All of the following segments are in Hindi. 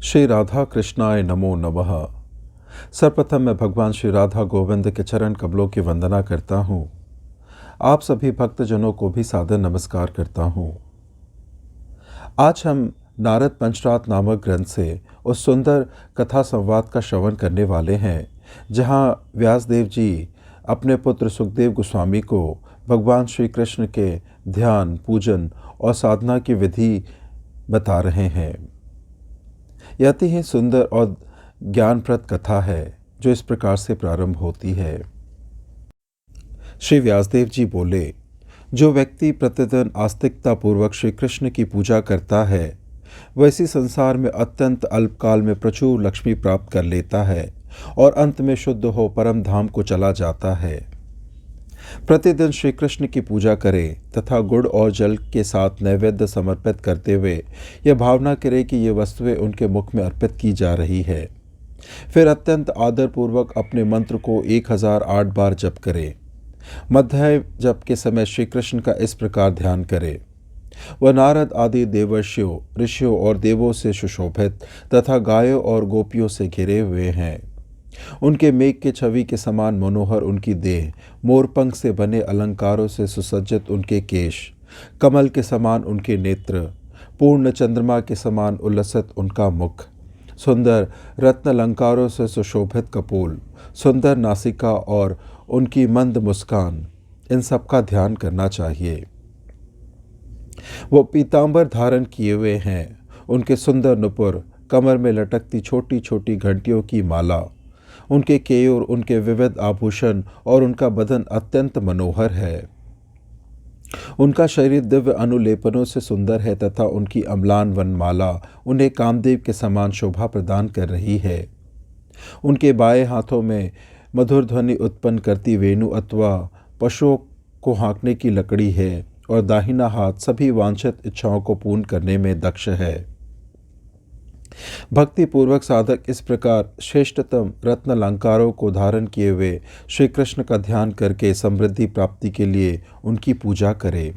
श्री राधा कृष्णाय नमो नमः। सर्वप्रथम मैं भगवान श्री राधा गोविंद के चरण कमलों की वंदना करता हूँ। आप सभी भक्तजनों को भी सादर नमस्कार करता हूँ। आज हम नारद पंचरात नामक ग्रंथ से उस सुंदर कथा संवाद का श्रवण करने वाले हैं, जहाँ व्यासदेव जी अपने पुत्र सुखदेव गोस्वामी को भगवान श्री कृष्ण के ध्यान, पूजन और साधना की विधि बता रहे हैं। यह अति ही सुंदर और ज्ञानप्रद कथा है, जो इस प्रकार से प्रारंभ होती है। श्री व्यासदेव जी बोले, जो व्यक्ति प्रतिदिन आस्तिकता पूर्वक श्री कृष्ण की पूजा करता है, वह इसी संसार में अत्यंत अल्पकाल में प्रचुर लक्ष्मी प्राप्त कर लेता है और अंत में शुद्ध हो परम धाम को चला जाता है। प्रतिदिन श्री कृष्ण की पूजा करें तथा गुड़ और जल के साथ नैवेद्य समर्पित करते हुए यह भावना करें कि ये वस्तुएं उनके मुख में अर्पित की जा रही है। फिर अत्यंत आदरपूर्वक अपने मंत्र को 1008 बार जप करें। मध्य जप के समय श्री कृष्ण का इस प्रकार ध्यान करें। वह नारद आदि देवर्षियों, ऋषियों और देवों से सुशोभित तथा गायों और गोपियों से घिरे हुए हैं। उनके मेघ के छवि के समान मनोहर उनकी देह, मोरपंख से बने अलंकारों से सुसज्जित उनके केश, कमल के समान उनके नेत्र, पूर्ण चंद्रमा के समान उल्लसित उनका मुख, सुंदर रत्न अलंकारों से सुशोभित कपोल, सुंदर नासिका और उनकी मंद मुस्कान, इन सब का ध्यान करना चाहिए। वो पीतांबर धारण किए हुए हैं। उनके सुंदर नुपुर, कमर में लटकती छोटी छोटी घंटियों की माला, उनके केयूर, उनके विविध आभूषण और उनका बदन अत्यंत मनोहर है। उनका शरीर दिव्य अनुलेपनों से सुंदर है तथा उनकी अम्लान वनमाला उन्हें कामदेव के समान शोभा प्रदान कर रही है। उनके बाएं हाथों में मधुर ध्वनि उत्पन्न करती वेणु अथवा पशुओं को हाँकने की लकड़ी है और दाहिना हाथ सभी वांछित इच्छाओं को पूर्ण करने में दक्ष है। भक्ति पूर्वक साधक इस प्रकार श्रेष्ठतम रत्न अलंकारों को धारण किए हुए श्री कृष्ण का ध्यान करके समृद्धि प्राप्ति के लिए उनकी पूजा करे।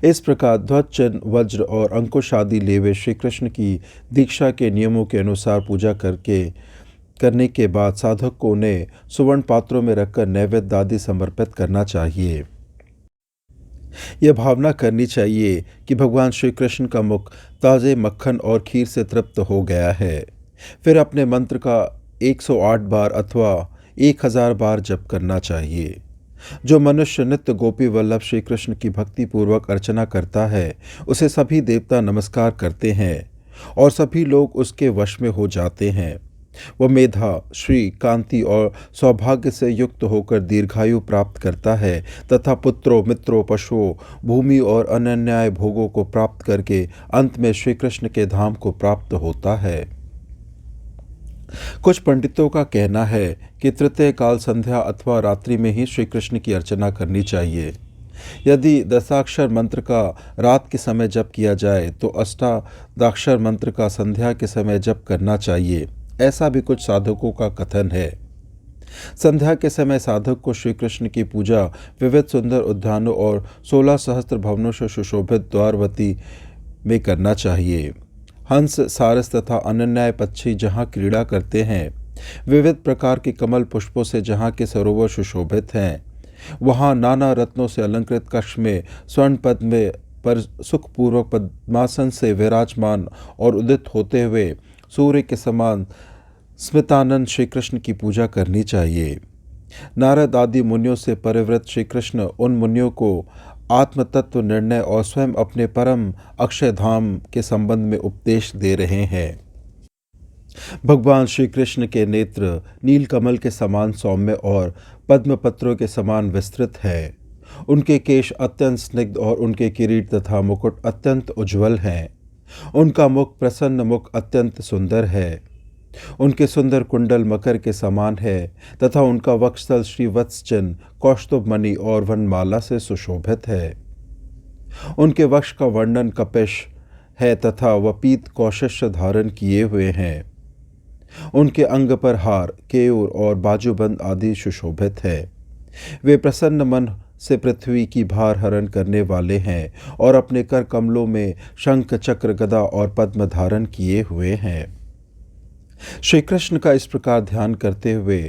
इस प्रकार ध्वज, चिन्ह, वज्र और अंकुश आदि लेवे श्री कृष्ण की दीक्षा के नियमों के अनुसार पूजा करने के बाद साधक को उन्हें सुवर्ण पात्रों में रखकर नैवेद्य आदि समर्पित करना चाहिए। यह भावना करनी चाहिए कि भगवान श्री कृष्ण का मुख ताज़े मक्खन और खीर से तृप्त हो गया है। फिर अपने मंत्र का 108 बार अथवा 1000 बार जप करना चाहिए। जो मनुष्य नित्य गोपी वल्लभ श्री कृष्ण की भक्ति पूर्वक अर्चना करता है, उसे सभी देवता नमस्कार करते हैं और सभी लोग उसके वश में हो जाते हैं। वह मेधा, श्री, कांति और सौभाग्य से युक्त होकर दीर्घायु प्राप्त करता है तथा पुत्रों, मित्रों, पशुओं, भूमि और अनन्याय भोगों को प्राप्त करके अंत में श्री कृष्ण के धाम को प्राप्त होता है। कुछ पंडितों का कहना है कि तृतीय काल संध्या अथवा रात्रि में ही श्री कृष्ण की अर्चना करनी चाहिए। यदि दशाक्षर मंत्र का रात के समय जप किया जाए तो अष्टाक्षर मंत्र का संध्या के समय जप करना चाहिए, ऐसा भी कुछ साधकों का कथन है। संध्या के समय साधक को श्री कृष्ण की पूजा विविध सुंदर उद्यानों और 16 सहस्त्र भवनों से सुशोभित द्वारवती में करना चाहिए। हंस, सारस तथा अनन्याय पक्षी जहाँ क्रीड़ा करते हैं, विविध प्रकार के कमल पुष्पों से जहाँ के सरोवर सुशोभित हैं, वहाँ नाना रत्नों से अलंकृत कक्ष में स्वर्ण पद में पर सुखपूर्वक पद्मासन से विराजमान और उदित होते हुए सूर्य के समान स्मितानंद श्री कृष्ण की पूजा करनी चाहिए। नारद आदि मुनियों से परिवृत श्री कृष्ण उन मुनियों को आत्म तत्व निर्णय और स्वयं अपने परम अक्षय धाम के संबंध में उपदेश दे रहे हैं। भगवान श्री कृष्ण के नेत्र नीलकमल के समान सौम्य और पद्मपत्रों के समान विस्तृत है। उनके केश अत्यंत स्निग्ध और उनके किरीट तथा मुकुट अत्यंत उज्ज्वल हैं। उनका मुख प्रसन्न मुख अत्यंत सुंदर है। उनके सुंदर कुंडल मकर के समान है तथा उनका वक्षस्थल श्रीवत्स चिन्ह, कौस्तुभ मणि और वनमाला से सुशोभित है। उनके वक्ष का वर्णन कपिश है तथा वह पीत कौशस्य धारण किए हुए हैं। उनके अंग पर हार, केयूर और बाजूबंद आदि सुशोभित है। वे प्रसन्न मन से पृथ्वी की भार हरण करने वाले हैं और अपने कर कमलों में शंख चक्र गदा और पद्म धारण किए हुए हैं। श्री कृष्ण का इस प्रकार ध्यान करते हुए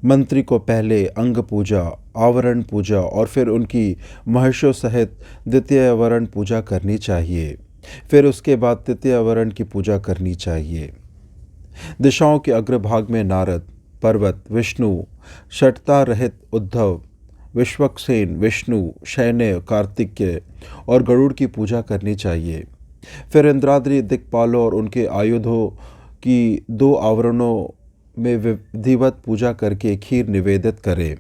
मंत्री को पहले अंग पूजा, आवरण पूजा और फिर उनकी महर्षियों सहित द्वितीय आवरण पूजा करनी चाहिए। फिर उसके बाद तृतीय आवरण की पूजा करनी चाहिए। दिशाओं के अग्रभाग में नारद, पर्वत, विष्णु, षटता रहित उद्धव, विश्वक्सेन, विष्णु, शैन्य, कार्तिकेय और गरुड़ की पूजा करनी चाहिए। फिर इंद्राद्रि दिक्पालों और उनके आयुधों की 2 आवरणों में विधिवत पूजा करके खीर निवेदित करें।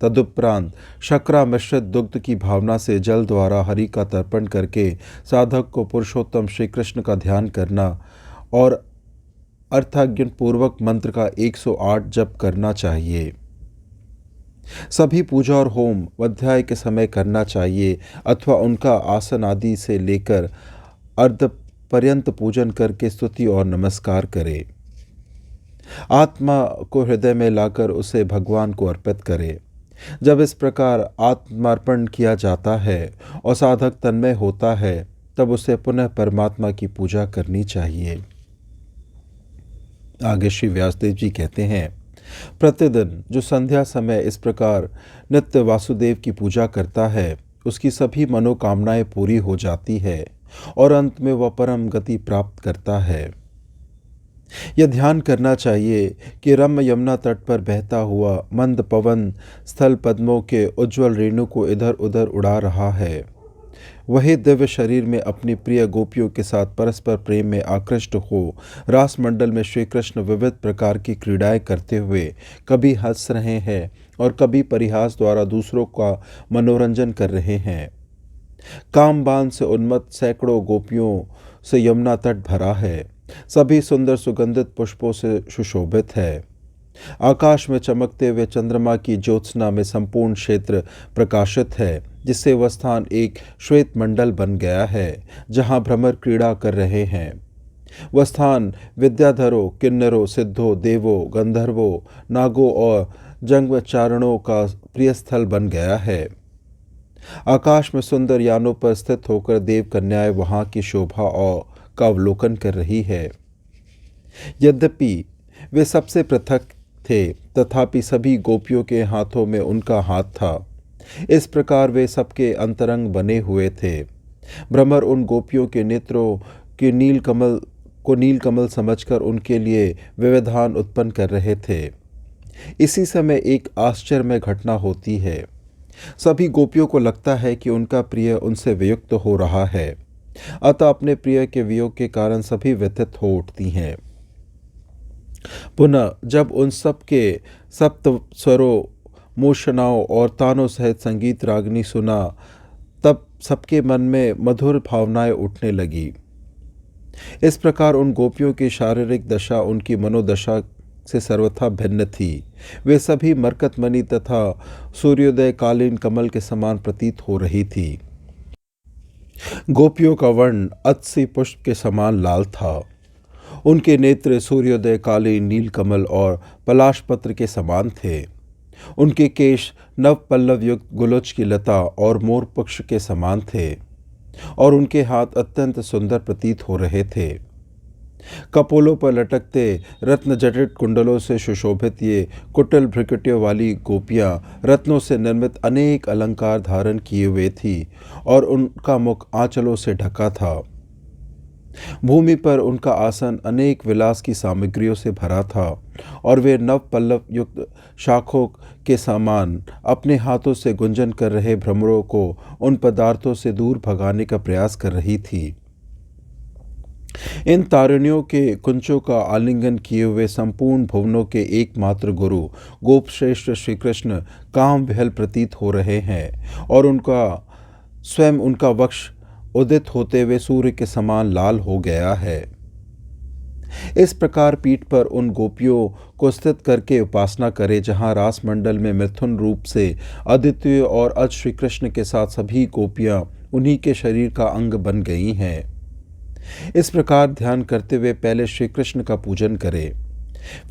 तदुपरांत शर्करा मिश्रित दुग्ध की भावना से जल द्वारा हरि का तर्पण करके साधक को पुरुषोत्तम श्री कृष्ण का ध्यान करना और अर्थाज्ञान पूर्वक मंत्र का 108 जप करना चाहिए। सभी पूजा और होम अध्याय के समय करना चाहिए अथवा उनका आसन आदि से लेकर अर्ध पर्यंत पूजन करके स्तुति और नमस्कार करें। आत्मा को हृदय में लाकर उसे भगवान को अर्पित करें। जब इस प्रकार आत्मार्पण किया जाता है और साधक तन्मय होता है तब उसे पुनः परमात्मा की पूजा करनी चाहिए। आगे श्री व्यासदेव जी कहते हैं, प्रतिदिन जो संध्या समय इस प्रकार नित्य वासुदेव की पूजा करता है उसकी सभी मनोकामनाएं पूरी हो जाती है और अंत में वह परम गति प्राप्त करता है। यह ध्यान करना चाहिए कि रम्य यमुना तट पर बहता हुआ मंद पवन स्थल पद्मों के उज्ज्वल रेणु को इधर उधर उड़ा रहा है। वही दिव्य शरीर में अपनी प्रिय गोपियों के साथ परस्पर प्रेम में आकृष्ट हो रास मंडल में श्री कृष्ण विविध प्रकार की क्रीड़ाएं करते हुए कभी हंस रहे हैं और कभी परिहास द्वारा दूसरों का मनोरंजन कर रहे हैं। कामबान से उन्मत्त सैकड़ों गोपियों से यमुना तट भरा है। सभी सुंदर सुगंधित पुष्पों से सुशोभित है। आकाश में चमकते हुए चंद्रमा की ज्योत्सना में संपूर्ण क्षेत्र प्रकाशित है, जिससे वह स्थान एक श्वेत मंडल बन गया है जहाँ भ्रमर क्रीड़ा कर रहे हैं। वह स्थान विद्याधरों, किन्नरों, सिद्धों, देवों, गंधर्वों, नागों और जंगचारणों का प्रिय स्थल बन गया है। आकाश में सुंदर यानों पर स्थित होकर देव कन्याएं वहां की शोभा और का अवलोकन कर रही है। यद्यपि वे सबसे पृथक थे तथापि सभी गोपियों के हाथों में उनका हाथ था। इस प्रकार वे सबके अंतरंग बने हुए थे। भ्रमर उन गोपियों के नेत्रों के नील कमल समझकर उनके लिए व्यवधान उत्पन्न कर रहे थे। इसी समय एक आश्चर्यमय घटना होती है। सभी गोपियों को लगता है कि उनका प्रिय उनसे वियुक्त हो रहा है, अतः अपने प्रिय के वियोग के कारण सभी व्यथित हो उठती हैं। पुनः जब उन सब के सप्त स्वरों, मूर्छनाओं और तानों सहित संगीत रागनी सुना तब सबके मन में मधुर भावनाएं उठने लगी। इस प्रकार उन गोपियों की शारीरिक दशा उनकी मनोदशा से सर्वथा भिन्न थी। वे सभी मरकतमणि तथा सूर्योदय कालीन कमल के समान प्रतीत हो रही थी। गोपियों का वर्ण अत्सी पुष्प के समान लाल था। उनके नेत्र सूर्योदय कालीन नीलकमल और पलाश पत्र के समान थे। उनके केश नव पल्लव युक्त गुलच की लता और मोर पक्ष के समान थे और उनके हाथ अत्यंत सुंदर प्रतीत हो रहे थे। कपोलों पर लटकते रत्न जटित कुंडलों से सुशोभित ये कुटिल भ्रिकुटियों वाली गोपियां रत्नों से निर्मित अनेक अलंकार धारण किए हुए थी और उनका मुख आंचलों से ढका था। भूमि पर उनका आसन अनेक विलास की सामग्रियों से भरा था और वे नव पल्लव युक्त शाखों के समान अपने हाथों से गुंजन कर रहे भ्रमरों को उन पदार्थों से दूर भगाने का प्रयास कर रही थी। इन तारिणियों के कुंचों का आलिंगन किए हुए संपूर्ण भुवनों के एकमात्र गुरु गोप श्रेष्ठ श्री कृष्ण काम विहल प्रतीत हो रहे हैं और उनका वक्ष उदित होते हुए सूर्य के समान लाल हो गया है। इस प्रकार पीठ पर उन गोपियों को स्थित करके उपासना करे जहाँ रास मंडल में मिथुन रूप से अद्वितीय और अज श्री कृष्ण के साथ सभी गोपियाँ उन्हीं के शरीर का अंग बन गई हैं। इस प्रकार ध्यान करते हुए पहले श्री कृष्ण का पूजन करें।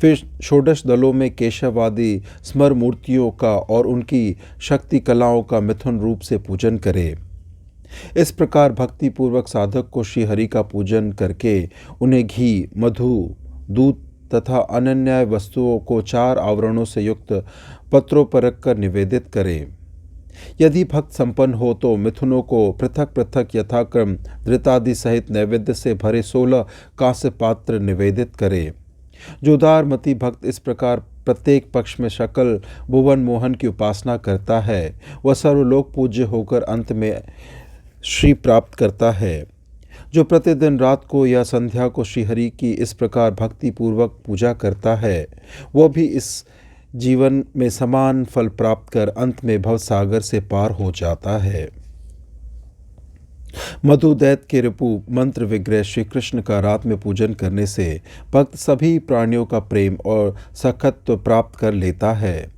फिर षोडश दलों में केशववादी स्मर मूर्तियों का और उनकी शक्ति कलाओं का मिथुन रूप से पूजन करें। इस प्रकार भक्तिपूर्वक साधक को श्रीहरि का पूजन करके उन्हें घी, मधु, दूध तथा अनन्य वस्तुओं को 4 आवरणों से युक्त पत्रों पर रखकर निवेदित करें। यदि भक्त संपन्न हो तो मिथुनों को पृथक पृथक यथाक्रम धृतादि सहित नैवेद्य से भरे 16 कांस्य पात्र निवेदित करें। जो उदारमति भक्त इस प्रकार प्रत्येक पक्ष में सकल भुवन मोहन की उपासना करता है, वह सर्वलोक पूज्य होकर अंत में श्री प्राप्त करता है। जो प्रतिदिन रात को या संध्या को श्रीहरि की इस प्रकार भक्ति पूर्वक पूजा करता है, वह भी इस जीवन में समान फल प्राप्त कर अंत में भवसागर से पार हो जाता है। मधुदैत के रिपु मंत्र विग्रह श्री कृष्ण का रात में पूजन करने से भक्त सभी प्राणियों का प्रेम और सखत्व प्राप्त कर लेता है।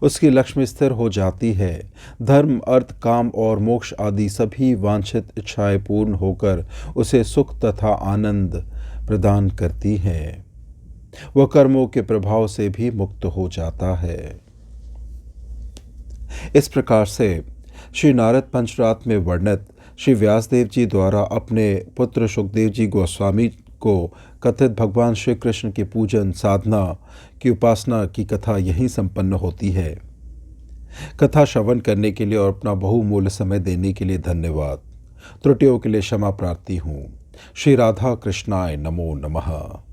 उसकी लक्ष्मी स्थिर हो जाती है। धर्म, अर्थ, काम और मोक्ष आदि सभी वांछित इच्छाएं पूर्ण होकर उसे सुख तथा आनंद प्रदान करती हैं। वह कर्मों के प्रभाव से भी मुक्त हो जाता है। इस प्रकार से श्री नारद पंचरात में वर्णित श्री व्यासदेव जी द्वारा अपने पुत्र सुखदेव जी गोस्वामी को कथित भगवान श्री कृष्ण के पूजन साधना की उपासना की कथा यहीं संपन्न होती है। कथा श्रवण करने के लिए और अपना बहुमूल्य समय देने के लिए धन्यवाद। त्रुटियों के लिए क्षमा प्रार्थी हूँ। श्री राधा कृष्णाय नमो नमः।